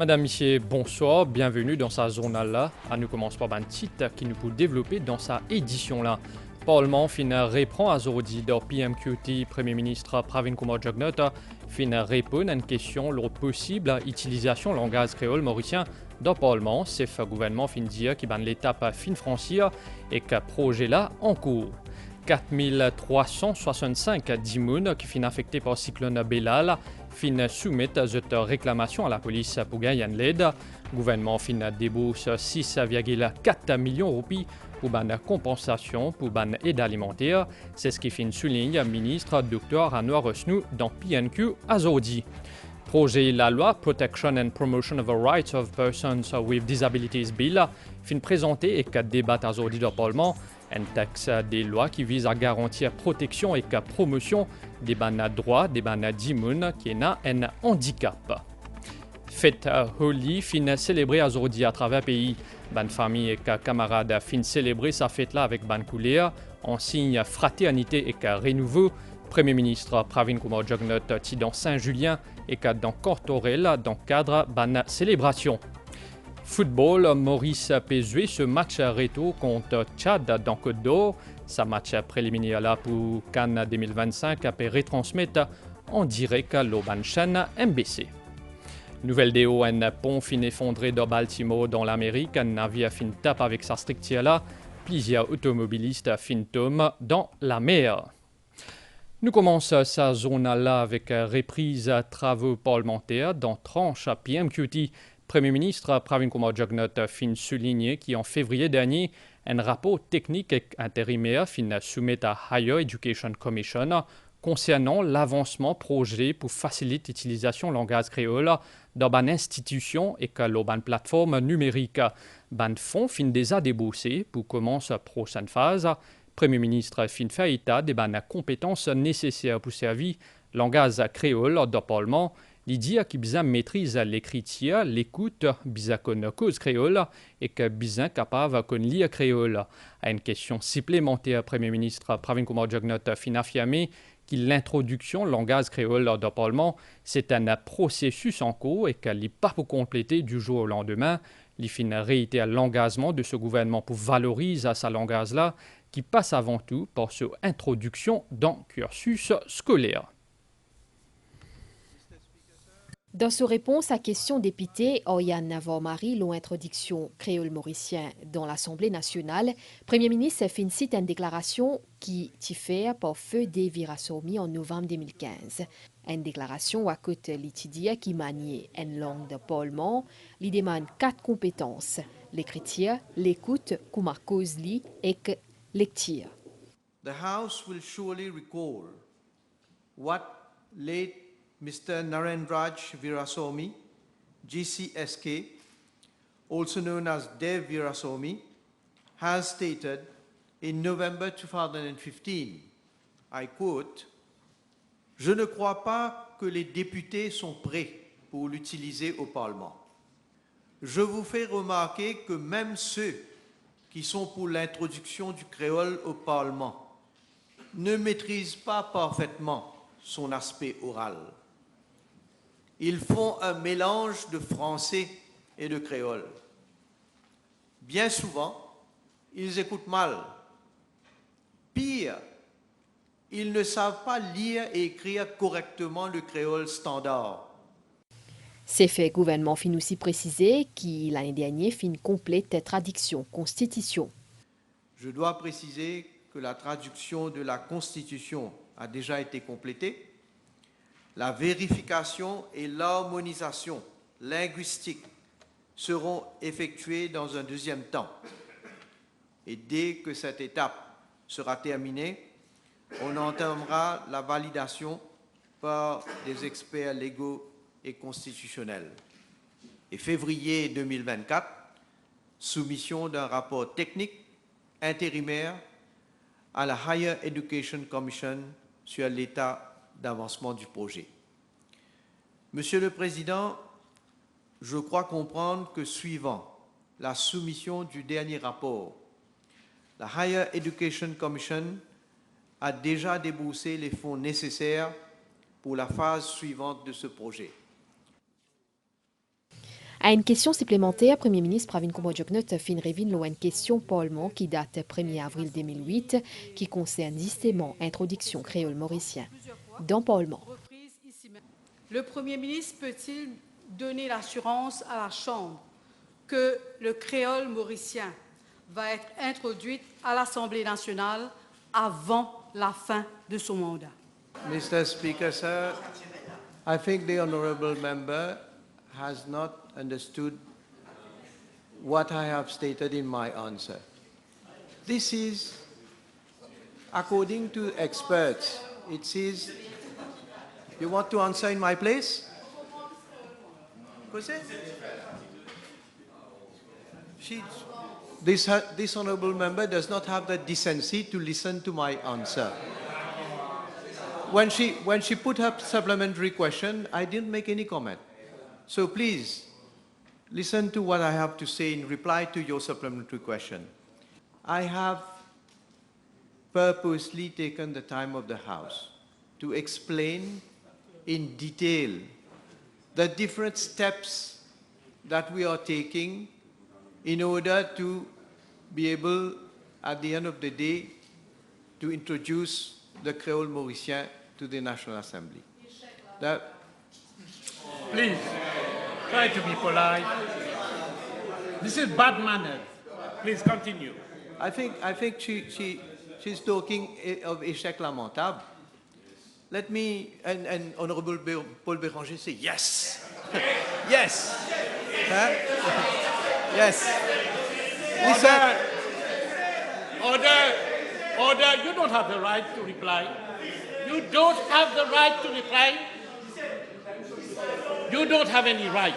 Madame, Monsieur, bonsoir, bienvenue dans sa journal-là. Nous commençons par un titre qui nous peut développer dans sa édition-là. Parlement fin reprend à aujourd'hui dans PMQT, Premier ministre Pravin Kumar Jugnauth fin répond à une question sur possible utilisation langage créole mauricien dans le Parlement. C'est le gouvernement fin dire qui ban l'étape fin franchir et que projet là en cours. 4365 dimoun qui fin affectés par le cyclone Belal fin soumettre cette réclamation à la police pour gagner l'aide. Le gouvernement fin débourse 6,4 millions de roupies pour une compensation pour une aide alimentaire. C'est ce qui fin souligne le ministre Dr Anwar Usnu dans PNQ aujourd'hui. Projet la loi Protection and Promotion of the Rights of Persons with Disabilities Bill fin présenté et que débat aujourd'hui dans le Parlement. Un texte des lois qui vise à garantir protection et promotion des droits des dimoun qui ont un handicap. Fête Holi fin célébrée aujourd'hui à travers le pays. Ban famille et camarades fin célébrer sa fête là avec ban couleur en signe fraternité et renouveau. Premier ministre Pravin Kumar Jugnauth dans Saint-Julien et dans Cortorel dans le cadre ban célébration. Football, Maurice peut jouer ce match réto contre Tchad dans Côte d'Or. Ce match préliminaire là pour Cannes 2025 a pu retransmettre en direct l'Oban chaîne MBC. Nouvelle déo, un pont fin effondré de Baltimore dans l'Amérique. Un navire fin tape avec sa structure là. Plusieurs automobilistes fin tombent dans la mer. Nous commençons sa zone-là avec reprise travaux parlementaires dans tranche à PMQT. Premier ministre Pravin Kumar Jugnauth fin souligné qu'en février dernier, un rapport technique et intérimaire fin soumis à Higher Education Commission concernant l'avancement projet pour faciliter l'utilisation langage créole dans une institution et que une plateforme numérique. Ban fonds fin déjà déboursé pour commencer la prochaine phase. Premier ministre fin fait état des compétences nécessaires pour servir langage créole dans le Parlement. L'idée qui besoin maîtrise l'écriture, l'écoute, besoin qu'on cause créole et que besoin capable qu'on lire créole. À une question supplémentaire, Premier ministre Pravin Kumar Jugnauth fin affirmé que l'introduction langage créole dans le Parlement, c'est un processus en cours et qu'elle n'est pas pour compléter du jour au lendemain. Il fin réitère l'engagement de ce gouvernement pour valoriser ce langage-là qui passe avant tout par son introduction dans le cursus scolaire. Dans sa réponse à question député Oriane Navarre-Marie, l'introduction créole mauricien dans l'Assemblée nationale, Premier ministre félicite une déclaration qui est faite par feu David Rassoumi en novembre 2015. Une déclaration à côté l'étudiant qui manie une langue de parlement, lui demande 4 compétences: l'écriture, l'écoute, comme cause li et lecture. The House will surely recall what late Mr. Narendraj Veerasomi, GCSK, also known as Dev Veerasomi, has stated in November 2015, I quote, « Je ne crois pas que les députés sont prêts pour l'utiliser au Parlement. Je vous fais remarquer que même ceux qui sont pour l'introduction du créole au Parlement ne maîtrisent pas parfaitement son aspect oral. Ils font un mélange de français et de créole. Bien souvent, ils écoutent mal. Pire, ils ne savent pas lire et écrire correctement le créole standard. » Ces faits, gouvernement fin aussi précisé qu'il l'année dernière fin complète traduction Constitution. Je dois préciser que la traduction de la Constitution a déjà été complétée. La vérification et l'harmonisation linguistique seront effectuées dans un deuxième temps. Et dès que cette étape sera terminée, on entamera la validation par des experts légaux et constitutionnels. Et février 2024, soumission d'un rapport technique intérimaire à la Higher Education Commission sur l'état d'avancement du projet. Monsieur le Président, je crois comprendre que suivant la soumission du dernier rapport, la Higher Education Commission a déjà déboursé les fonds nécessaires pour la phase suivante de ce projet. À une question supplémentaire, Premier ministre Pravin Kumar-Joknot fin révèle une question parlement qui date 1er avril 2008 qui concerne justement l'introduction créole mauricien dans Parlement. Le Premier ministre peut-il donner l'assurance à la Chambre que le créole mauricien va être introduit à l'Assemblée nationale avant la fin de son mandat? Mr. Speaker, sir, I think the honourable member has not understood what I have stated in my answer. This is, according to experts, it says, you want to answer in my place? This honourable member does not have the decency to listen to my answer. When she put her supplementary question, I didn't make any comment. So please, listen to what I have to say in reply to your supplementary question. I have purposely taken the time of the House to explain in detail the different steps that we are taking in order to be able, at the end of the day, to introduce the Creole Mauricien to the National Assembly. Please, try to be polite. This is bad manner. Please continue. I think she's talking of échec lamentable. Let me, and Honorable Paul Béranger say yes. Yes. Huh? Yes. Listen. Order, you don't have the right to reply. You don't have the right to reply. You don't have any right.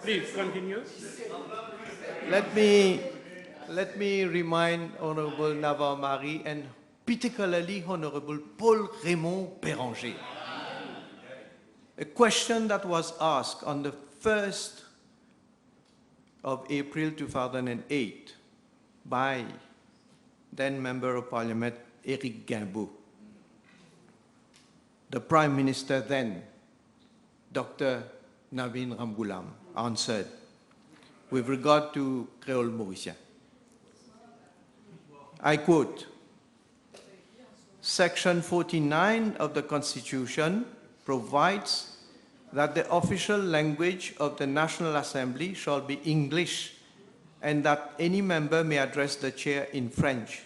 Please continue. Let me remind Honorable Navarre Marie and particularly Honorable Paul Raymond Béranger. A question that was asked on the 1st of April 2008 by then Member of Parliament Éric Guimbaud. The Prime Minister then, Dr. Navin Ramgoolam, answered with regard to Creole Mauricien. I quote, Section 49 of the Constitution provides that the official language of the National Assembly shall be English and that any member may address the chair in French.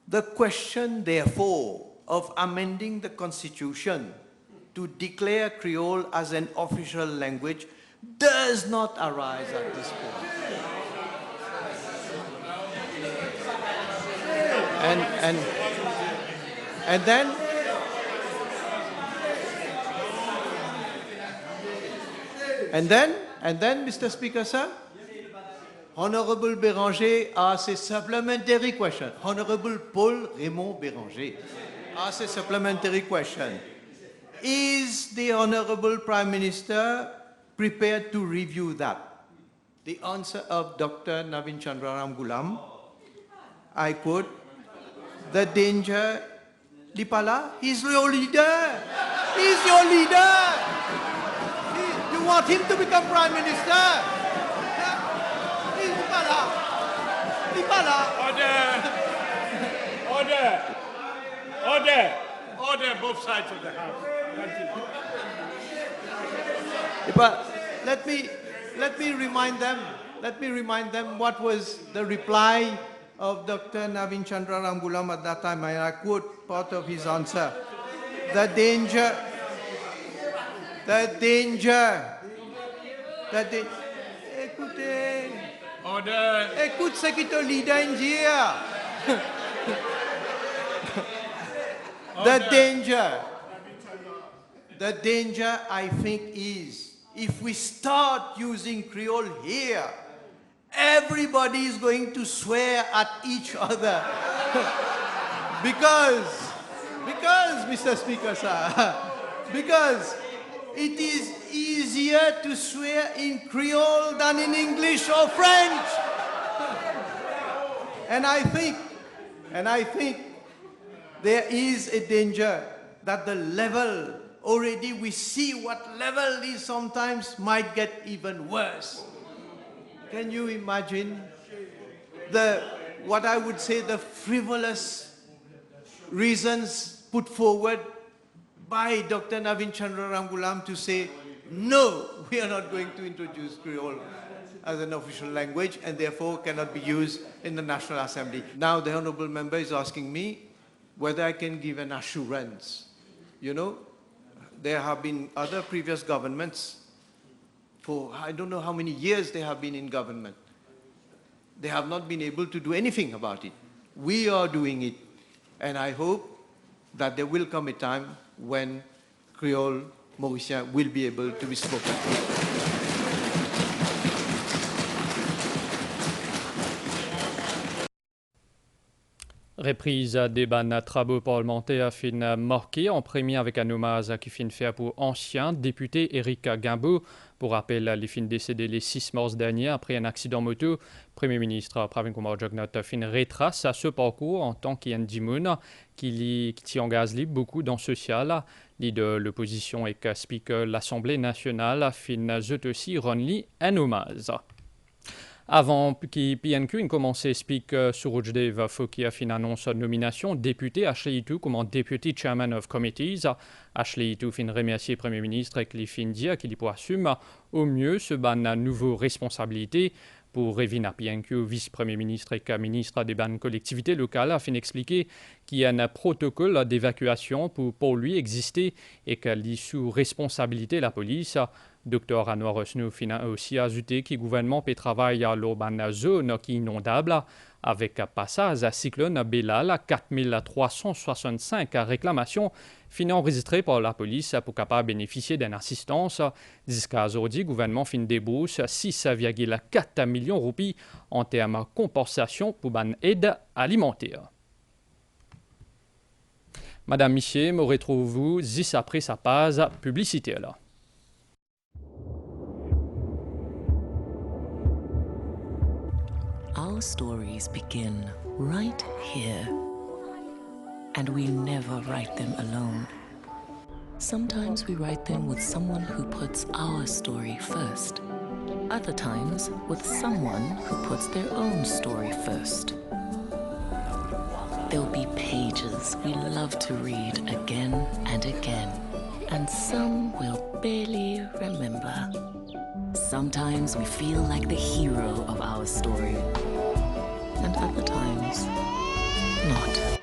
The question, therefore, of amending the Constitution to declare Creole as an official language does not arise at this point. And then, Mr. Speaker, sir, Honorable Béranger asks a supplementary question. Honorable Paul Raymond Béranger asks a supplementary question. Is the Honorable Prime Minister prepared to review that? The answer of Dr. Navin Chandra Ramgoolam, I quote, the danger, Lipala, he's your leader. He's your leader. You want him to become Prime Minister? Order, both sides of the House. But let me remind them what was the reply of Dr. Navin Chandra Ramgoolam at that time. I quote part of his answer. The danger. Écoutez. Order. Écoute ce que ton leader dit. The danger, I think, is if we start using Creole here, everybody is going to swear at each other. because, Mr. Speaker, sir, because it is easier to swear in Creole than in English or French. And I think there is a danger that the level already we see what level these sometimes might get even worse. Can you imagine what I would say the frivolous reasons put forward by Dr. Navin Chandra Ramgoolam to say, no, we are not going to introduce Creole as an official language and therefore cannot be used in the National Assembly. Now the Honourable Member is asking me whether I can give an assurance. You know, there have been other previous governments for I don't know how many years they have been in government. They have not been able to do anything about it. We are doing it, and I hope that there will come a time when Creole Mauricien will be able to be spoken. Reprise des travaux parlementaires fin marquée en premier avec un hommage qui fin fait pour ancien député Éric Guimbaud. Pour rappel, les fins décédé le 6 mars dernier après un accident moto. Premier ministre Pravin Kumar Jugnauth fin retrace à ce parcours en tant qu'Indimoun qui engage beaucoup dans le social. Leader de l'opposition et speaker l'Assemblée nationale fin zut aussi renli un hommage. Avant que PNQ commence à speak sur Ojdeva Fokia fin annonce nomination député Ashley Itou comme deputy chairman of committees. Ashley Itou fin remercier Premier ministre et qui fin dire qu'il peut assumer au mieux ce ban nouveau responsabilité. Pour Revina PNQ, vice-premier ministre et ministre des bannes collectivités locales, a fin expliquer qu'il y a un protocole d'évacuation pour lui exister et qu'elle est sous responsabilité la police. Dr Anwar Osnou a aussi ajouté que le gouvernement peut travailler à l'urban zone qui est inondable avec passage à cyclone Belal 4365 réclamations enregistrées par la police pour capable bénéficier d'une assistance. Jusqu'à aujourd'hui, le gouvernement fin débourse 6,4 millions de roupies en termes de compensation pour une aide alimentaire. Madame Michier, me retrouvez-vous juste après sa page publicitaire. Our stories begin right here, and we never write them alone. Sometimes we write them with someone who puts our story first. Other times with someone who puts their own story first. There'll be pages we love to read again and again, and some we'll barely remember. Sometimes we feel like the hero of our story, and other times, not.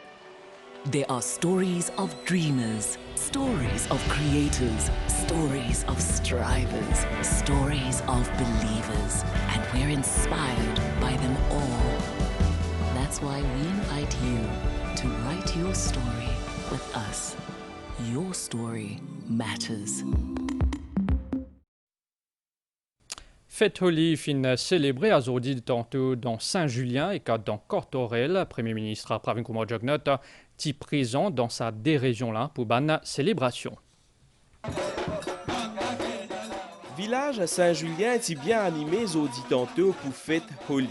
There are stories of dreamers, stories of creators, stories of strivers, stories of believers, and we're inspired by them all. That's why we invite you to write your story with us. Your story matters. Fête Holi fin célébrée aujourd'hui tantôt dans Saint-Julien et dans Cortorel. Premier ministre Pravin Kumar Jugnauth est présent dans sa des régions-là pour une célébration. Village Saint-Julien est bien animé aujourd'hui tantôt pour fête Holi.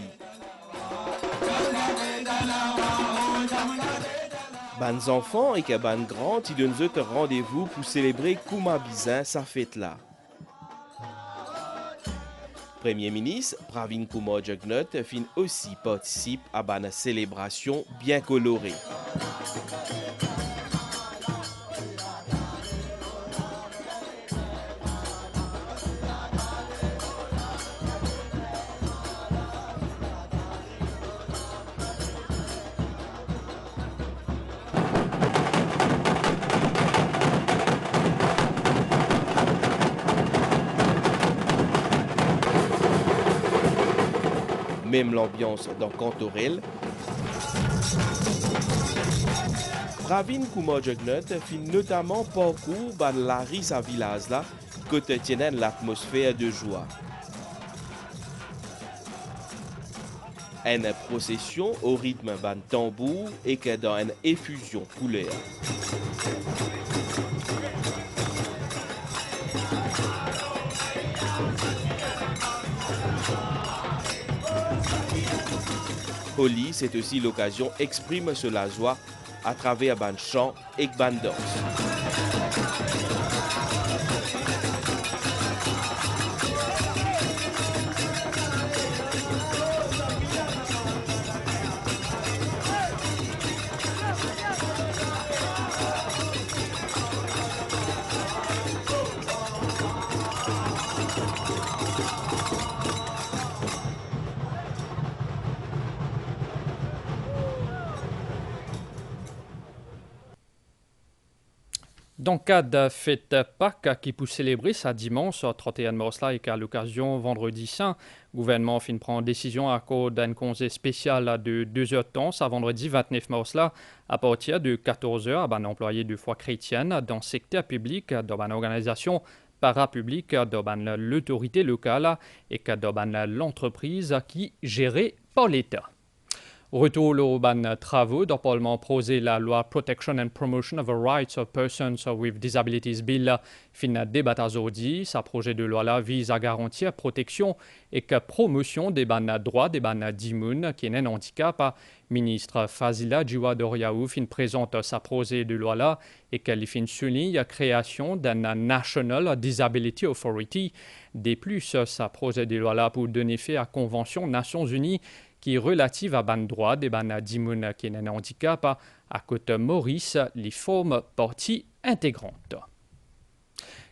Bans enfants et ban grands ils donnent un rendez-vous pour célébrer Koumabizin sa fête-là. Premier ministre Pravin Kumar Jugnauth fin aussi participe à une célébration bien colorée. Même l'ambiance dans Cantorel. Pravin Kumar Jugnauth fit notamment parcours dans la rue à village là, côté tiennent l'atmosphère de joie. Une procession au rythme d'un tambour et que dans une effusion couleur. Holi, c'est aussi l'occasion d'exprimer la joie à travers un chant et une danse. Dans le cadre de fête Pâques qui peut célébrer ça dimanche 31 mars là et qu'à l'occasion vendredi saint, le gouvernement fin prendre décision à cause d'un congé spécial de 2 heures de temps, ça vendredi 29 mars là, à partir de 14 heures, à un employé de foi chrétienne dans le secteur public, dans une organisation parapublique, dans l'autorité locale et dans l'entreprise qui est gérée par l'État. Retour aux travaux dans le Parlement posé la loi Protection and Promotion of the Rights of Persons with Disabilities Bill fin débat aujourd'hui. Ce projet de loi-là vise à garantir protection et promotion des droits des dimoun qui ont un handicap. Ministre Fazila Djiwa-Doriaou fin présente sa projet de loi-là et qu'elle fin souligne la création d'un National Disability Authority. De plus, sa projet de loi-là pour donner fait à la Convention Nations Unies qui est relative à ban droit des dimoun qui ont un handicap à côté Maurice, les formes partie intégrante.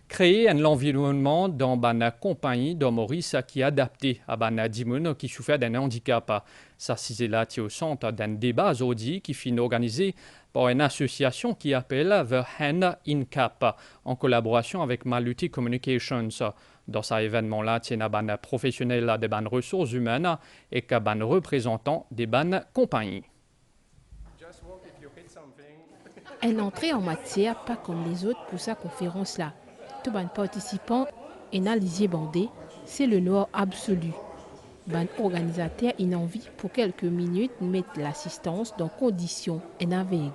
Créer un environnement dans une compagnie de Maurice qui est adapté à ban dimoun qui souffrent d'un handicap. Ça c'est là au centre d'un débat aujourd'hui qui finit organisé par une association qui appelle The Hand in Cap en collaboration avec Maluti Communications. Dans cet événement-là, il y a des professionnels des ressources humaines et des représentants des compagnies. Une entrée en matière pas comme les autres pour sa conférence-là. Tous les participants et analysés bandés, c'est le noir absolu. Les organisateurs ont envie pour quelques minutes mettre l'assistance dans conditions aveugles.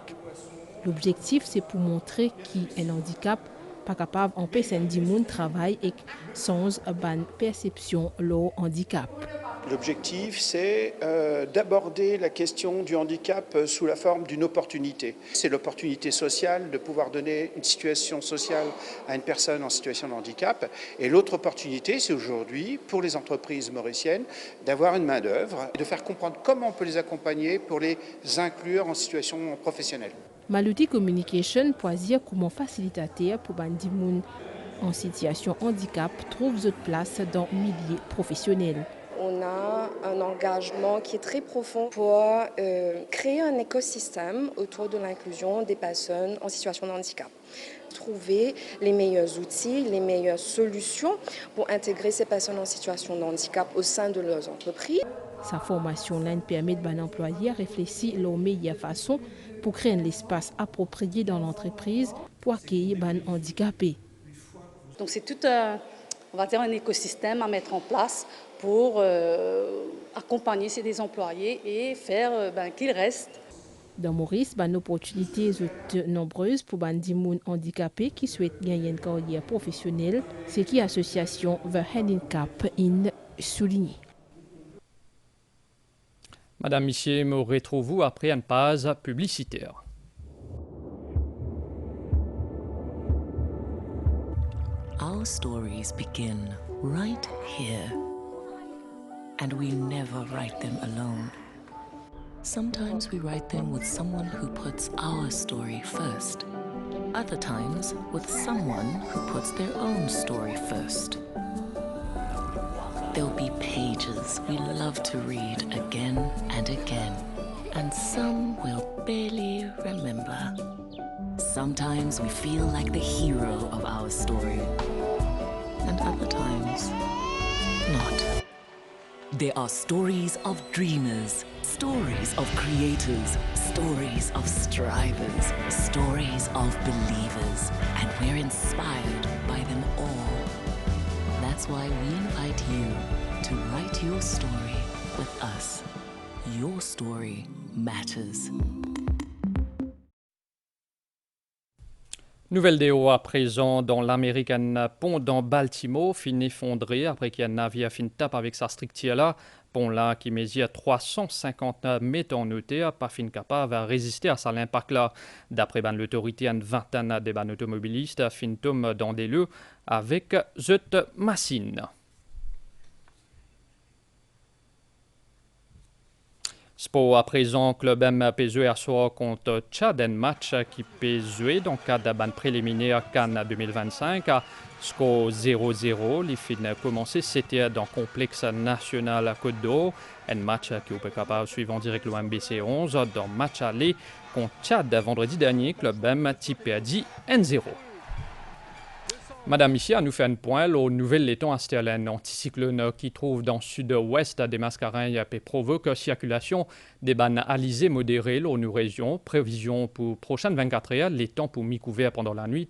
L'objectif, c'est pour montrer qu'il y a un handicap pas capable d'empêcher les gens de travailler et sans bonne perception de leur handicap. L'objectif, c'est d'aborder la question du handicap sous la forme d'une opportunité. C'est l'opportunité sociale de pouvoir donner une situation sociale à une personne en situation de handicap. Et l'autre opportunité, c'est aujourd'hui, pour les entreprises mauriciennes, d'avoir une main-d'œuvre et de faire comprendre comment on peut les accompagner pour les inclure en situation professionnelle. Maluti Communication peut dire comment facilitateur pour les gens en situation de handicap trouve votre place dans le milieu professionnel. On a un engagement qui est très profond pour créer un écosystème autour de l'inclusion des personnes en situation de handicap. Trouver les meilleurs outils, les meilleures solutions pour intégrer ces personnes en situation de handicap au sein de leurs entreprises. Sa formation là permet à l'employé de réfléchir la meilleure façon pour créer un espace approprié dans l'entreprise pour accueillir les handicapés. Donc c'est tout un écosystème à mettre en place pour accompagner ces employés et faire qu'ils restent. Dans Maurice, les opportunités sont nombreuses pour les gens handicapés qui souhaitent gagner une carrière professionnelle, ce qui l'association The Hand in Cap souligne. Madame Michier, me retrouvez après une pause publicitaire. Our stories begin right here. And we never write them alone. Sometimes we write them with someone who puts our story first. Other times with someone who puts their own story first. There'll be pages we love to read again and again, and some we'll barely remember. Sometimes we feel like the hero of our story, and other times, not. There are stories of dreamers, stories of creators, stories of strivers, stories of believers, and we're inspired by them all. That's why we invite you to write your story with us. Your story matters. Nouvelle déo à présent dans l'American Pont dans Baltimore, fin effondré après qu'il y a un navire fin tape avec sa structure là. Pont là qui mesure 350 mètres en hauteur, pas fin capable à résister à ça l'impact là. D'après l'autorité, une vingtaine des automobilistes fin tombent dans des lieux avec cette machine. Sport à présent, club M PSE à soir contre Tchad, un match qui peut jouer dans le cadre de la préliminaire Cannes 2025. Score 0-0, les fins commencé, c'était dans le complexe national à Côte d'Or. Un match qui est capable de suivre en direct le MBC 11 dans le match aller contre Tchad vendredi dernier, club M type perdu 1-0. Madame ici, nous fait un point au nouvel laiton à un anticyclone qui trouve dans le sud-ouest des Mascarins et provoque circulation des bannes alizées modérées dans nos régions. Prévision pour prochaine 24 heures, les temps pour mi-couvert pendant la nuit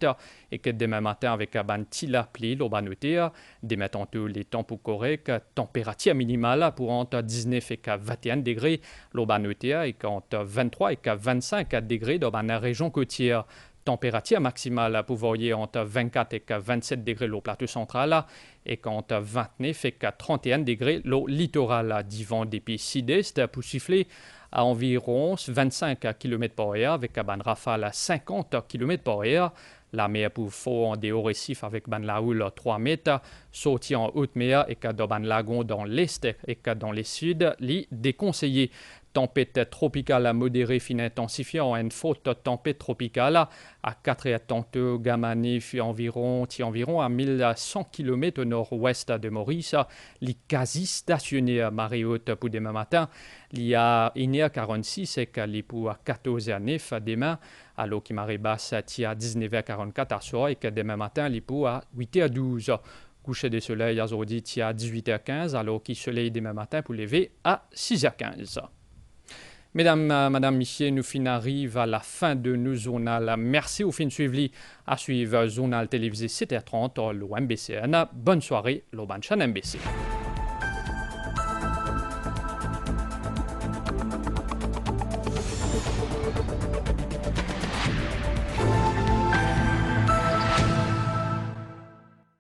et que demain matin avec un ban tila pli, l'au banoté, demain tantôt les temps pour correct, température minimale pour entre 19 et 21 degrés, l'au banoté et entre 23 et 25 degrés dans la région côtière. Température maximale pour varier entre 24 et 27 degrés au plateau central et entre 29 et 31 degrés au littoral. Du vent des pays sud-est pour siffler à environ 25 km/h avec un rafale à 50 km/h. La mer pour fort en des hauts récifs avec ban la houle 3 mètres, sorti en haute mer et dans ban lagon dans l'est et dans les sud, les déconseillés. Tempête tropicale modérée fin intensifiée en une forte tempête tropicale à 4 et tantôt Gamani environ à 1100 km au nord-ouest de Maurice. Les quasi stationnés à marée haute pour demain matin. Il y a 1h46 et qu'il pour 14h09 demain. Alors qui marée basse à 19h44 à soir et que demain matin il pour à 8h12. Coucher des soleils à aujourd'hui à 18h15 alors qu'il soleil demain matin pour lever à 6h15. Mesdames, Madame, Messieurs, nous fin arrive à la fin de nos journal. Merci au fin de suivi à suivre journal télévisé 7h30 le MBCN. Bonne soirée, le Banchan MBC.